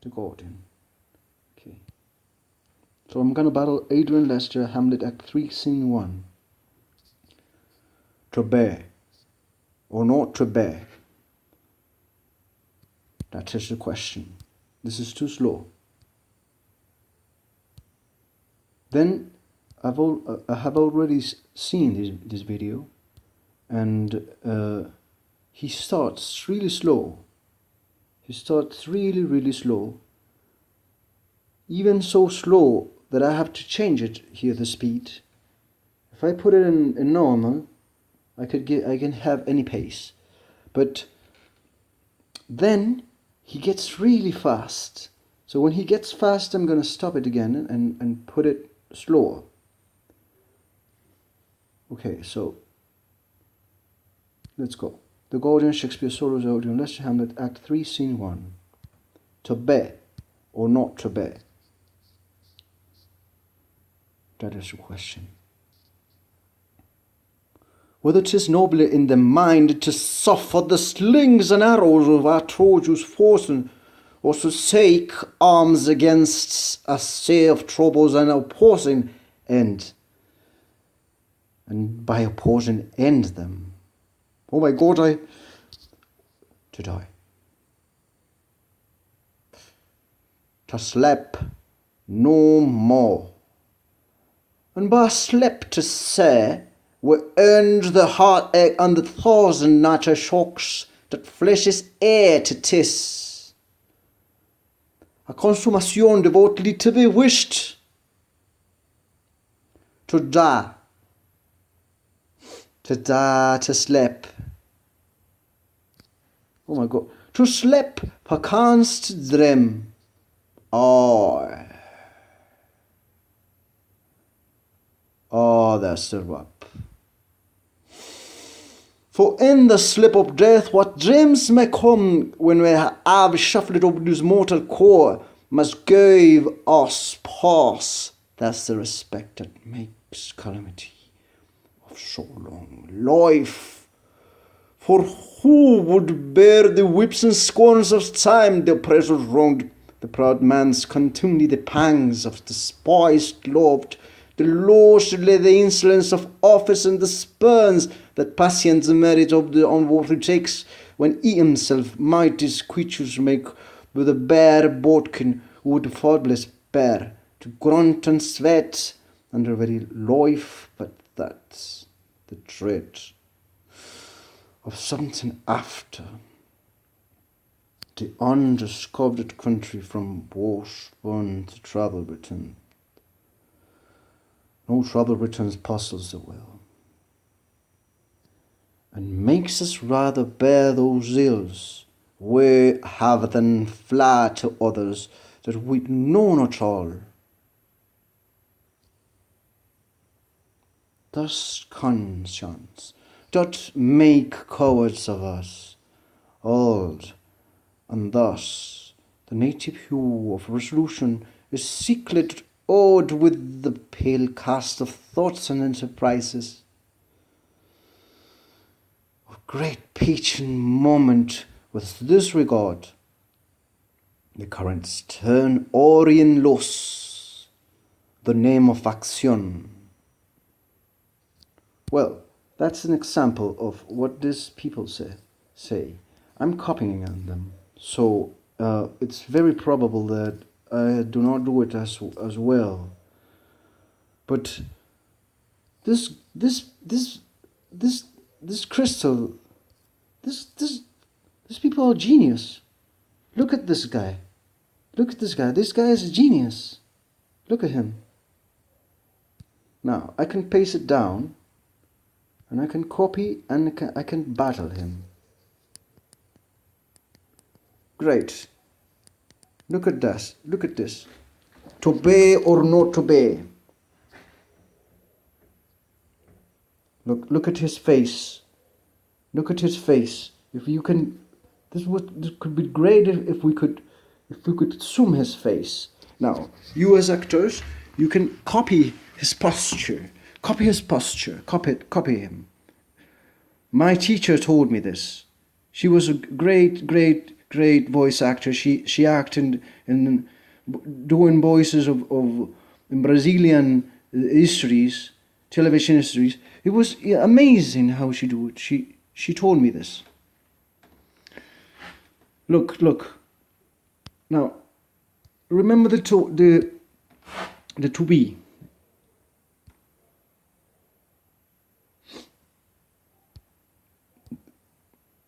the Gordian. Okay. So I'm going to battle Adrian Lester, Hamlet, Act 3, Scene 1. To bear or not to bear? That is the question. This is too slow. Then I have already seen this video, and he starts really slow. He starts really slow. Even so slow that I have to change it here, the speed. If I put it in normal, I can have any pace. But then he gets really fast. So when he gets fast, I'm gonna stop it again and put it slower. Okay, so let's go. The Gordian, Shakespeare solos, Odeon, Leicester, Hamlet, Act 3, Scene 1. To bear or not to bear? That is the question. Whether 'tis nobler in the mind to suffer the slings and arrows of our Trojans forcing, or to take arms against a sea of troubles and opposing end, and by opposing end them. Oh my God, to die. To sleep no more. And by sleep to say, we earned the heartache and the 1,000 nature shocks that flesh is heir to 'tis. A consummation devotedly to be wished. To die, to sleep. Oh my God. To sleep, for canst dream. Oh, that's the rub. For in the slip of death, what dreams may come when we have shuffled over this mortal core must give us pause. That's the respect that makes calamity of so long life. For who would bear the whips and scorns of time, the oppressor's wronged, the proud man's contumely, the pangs of despised loved, the lordly, the insolence of office, and the spurns that patient merit of the unworthy takes, when he himself might his creatures make with a bare bodkin would faultless bear, to grunt and sweat under very life, but that's the dread of something after. The undiscovered country from Washburn to travel return. No travel returns puzzles the will, and makes us rather bear those ills we have than fly to others that we know not all. Thus conscience doth make cowards of us, old, and thus the native hue of resolution is secret awed with the pale cast of thoughts and enterprises. Of great patient moment with this regard, the currents turn Orient loss, the name of action. Well, that's an example of what these people say. I'm copying on them, so it's very probable that I do not do it as well. But this crystal, these people are genius. Look at this guy. This guy is a genius. Look at him. Now I can paste it down, and I can copy, and I can battle him. Great. Look at this. To obey or not to obey. Look at his face. If you can, this could be great if we could zoom his face. Now, you as actors, you can copy his posture. Copy him. My teacher told me this. She was a great great voice actor. She acted in doing voices of in Brazilian histories, television histories. It was amazing how she do it. She told me this. Look. Now, remember the to be.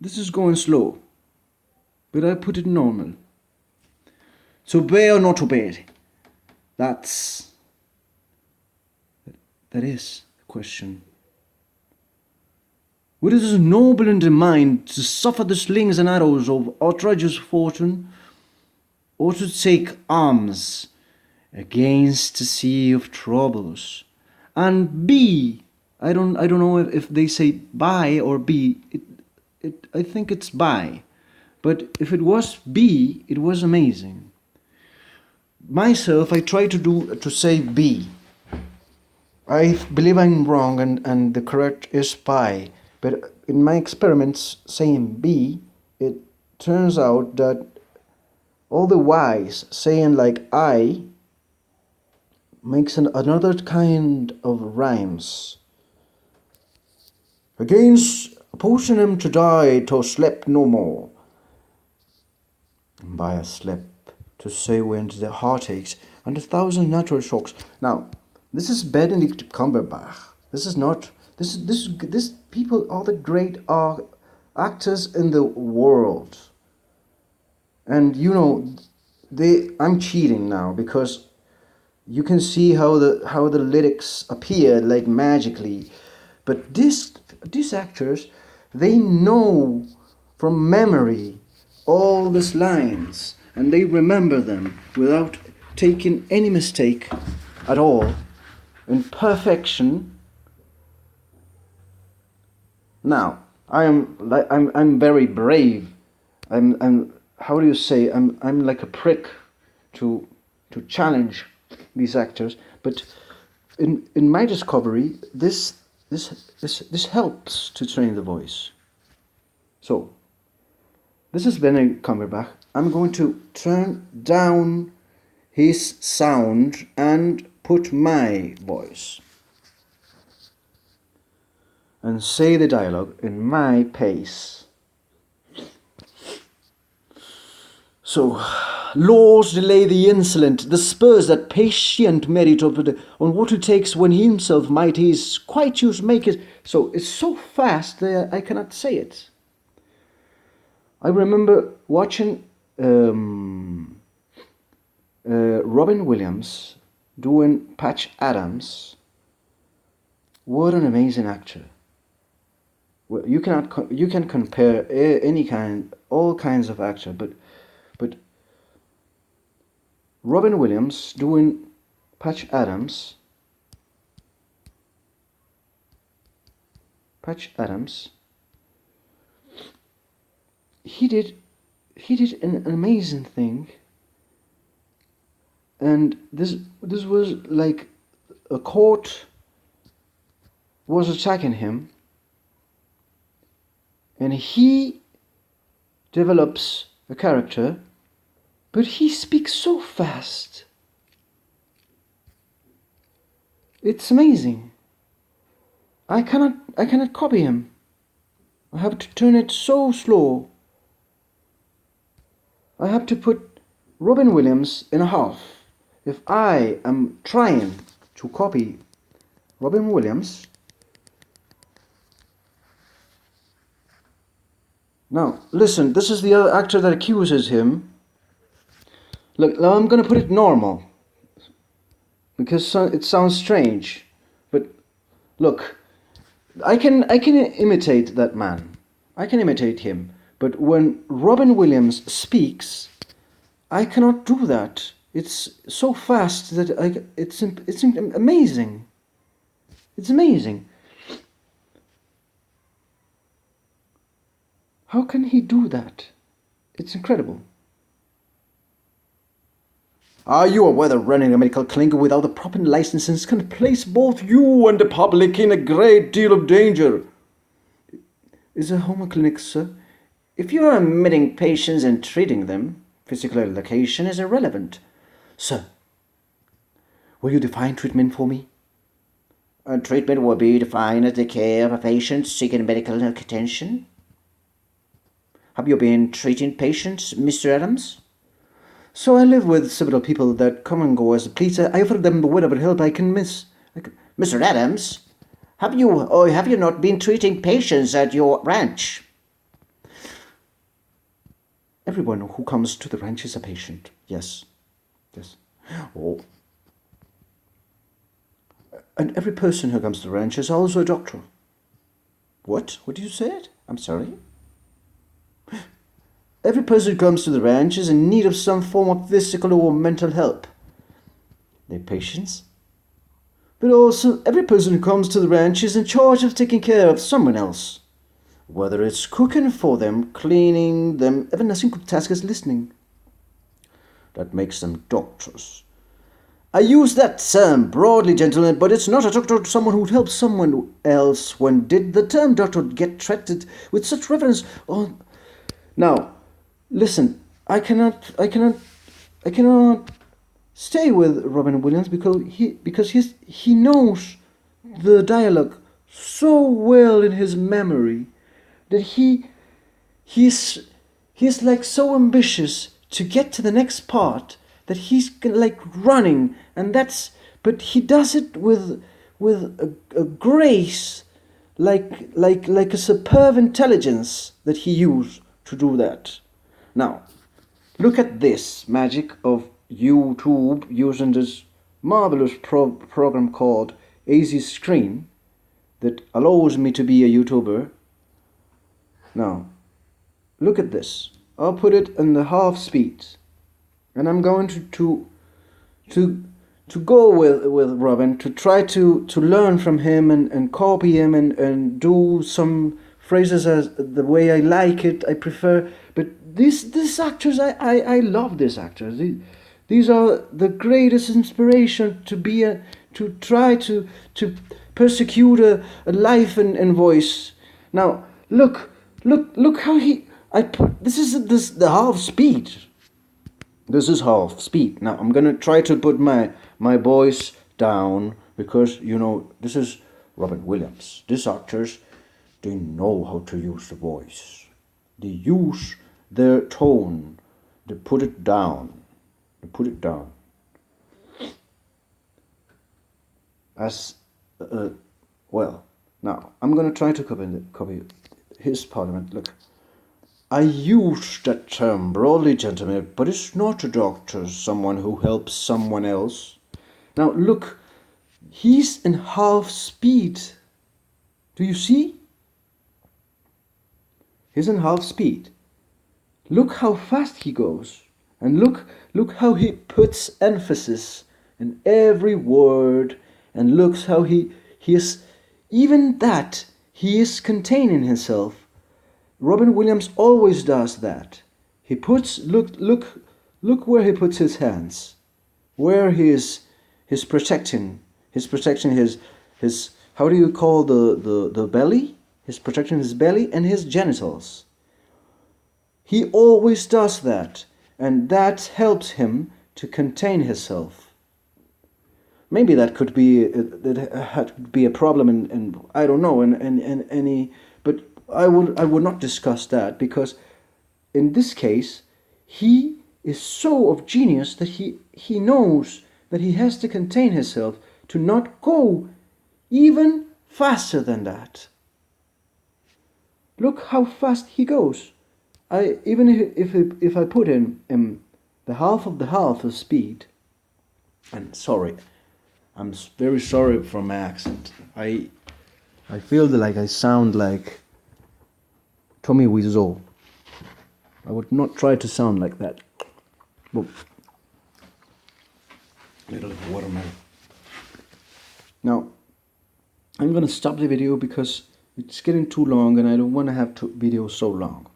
This is going slow, but I put it normal. To obey or not obey? That is the question. What is noble in the mind to suffer the slings and arrows of outrageous fortune, or to take arms against the sea of troubles, and be? I don't know if they say by or be. I think it's by, but if it was be, it was amazing. Myself, I try to say be. I believe I'm wrong, and the correct is by. But in my experiments saying be, it turns out that all the Y's saying like I makes another kind of rhymes. Against opposing him to die, to sleep no more. And by a slip, to say went the heartaches and 1,000 natural shocks. Now, this is Benedict Cumberbatch. This is not. This people are the great actors in the world. And you know, I'm cheating now because you can see how the lyrics appear like magically. But these actors, they know from memory all these lines, and they remember them without taking any mistake at all, in perfection. Now, I'm very brave. I'm how do you say? I'm like a prick to challenge these actors. But in my discovery, this helps to train the voice. So, this is Benedict Cumberbatch. I'm going to turn down his sound and put my voice. And say the dialogue in my pace. So, laws delay the insolent, the spurs that patient merit on what it takes when he himself might his quite use make it. So it's so fast that I cannot say it. I remember watching Robin Williams doing Patch Adams. What an amazing actor! Well, you can compare all kinds of actor, but Robin Williams doing Patch Adams. He did an amazing thing, and this was like a court was attacking him, and he develops a character, but he speaks so fast. It's amazing. I cannot copy him. I have to turn it so slow. I have to put Robin Williams in a half. If I am trying to copy Robin Williams, now listen, this is the other actor that accuses him. Look, now I'm going to put it normal because it sounds strange, but look, I can imitate that man. I can imitate him. But when Robin Williams speaks, I cannot do that. It's so fast that it's amazing. It's amazing. How can he do that? It's incredible. Are you aware that running a medical clinic without the proper licenses can place both you and the public in a great deal of danger? Is a home clinic, sir? If you are admitting patients and treating them, physical location is irrelevant. Sir, will you define treatment for me? Treatment will be defined as the care of a patient seeking medical attention. Have you been treating patients, Mr. Adams? So I live with several people that come and go as please. I offer them whatever help I can miss. Mr. Adams, have you not been treating patients at your ranch? Everyone who comes to the ranch is a patient. Yes. Yes. Oh. And every person who comes to the ranch is also a doctor. What? What did you say? I'm sorry? Every person who comes to the ranch is in need of some form of physical or mental help. They're patients. But also, every person who comes to the ranch is in charge of taking care of someone else. Whether it's cooking for them, cleaning them, even a simple task is listening. That makes them doctors. I use that term broadly, gentlemen, but it's not a doctor, someone who helps someone else. When did the term doctor get treated with such reverence? Oh, now, listen, I cannot stay with Robin Williams because he knows the dialogue so well in his memory that he's like so ambitious to get to the next part that he's like running, but he does it with a grace, like a superb intelligence that he used to do that. Now, look at this magic of YouTube using this marvelous program called Easy Screen that allows me to be a YouTuber. Now, look at this. I'll put it in the half speed, and I'm going to go with Robin to try to learn from him and copy him and do some phrases as the way I like it, I prefer. But these actors, I love these actors. These are the greatest inspiration to try to persecute a life and voice. Now look how this is the half speed. This is half speed. Now I'm gonna try to put my voice down because this is Robin Williams. These actors, they know how to use the voice. They use their tone. They put it down. As well. Now I'm gonna try to copy his parliament. Look, I use that term broadly, gentlemen, but it's not a doctor, someone who helps someone else. Now look, he's in half speed. Do you see? He's in half speed. Look how fast he goes. And look how he puts emphasis in every word. And looks how he is, even that, he is containing himself. Robin Williams always does that. He puts, look where he puts his hands. Where he's protecting his, how do you call the belly? He's protecting his belly and his genitals. He always does that, and that helps him to contain himself. Maybe that could be a problem, and I don't know, and any, but I would not discuss that, because in this case he is so of genius that he knows that he has to contain himself to not go even faster than that. Look how fast he goes. Even if I put in the half of speed, and sorry, I'm very sorry for my accent. I feel like I sound like Tommy Wiseau. I would not try to sound like that. Whoa. Little watermelon. Now, I'm gonna stop the video because it's getting too long, and I don't want to have videos so long.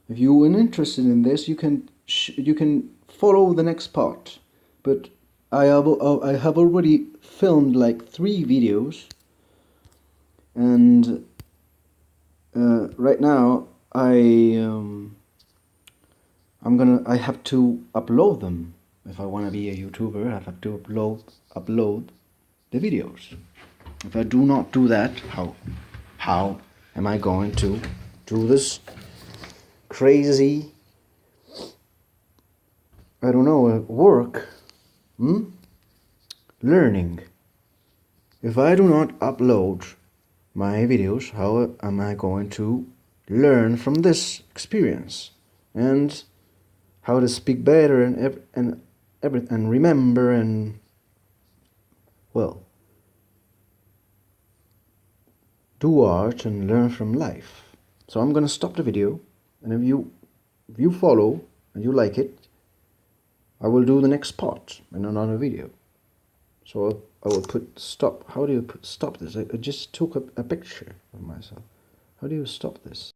If you are interested in this, you can follow the next part. But I have already filmed like 3 videos, and right now I have to upload them. If I want to be a YouTuber, I have to upload the videos. If I do not do that, how am I going to do this crazy, I don't know, work? Learning. If I do not upload my videos, how am I going to learn from this experience? And how to speak better and remember and, well, do art and learn from life. So I'm gonna stop the video, and if you follow and you like it, I will do the next part in another video. So I will put stop. How do you stop this? I just took a picture of myself. How do you stop this?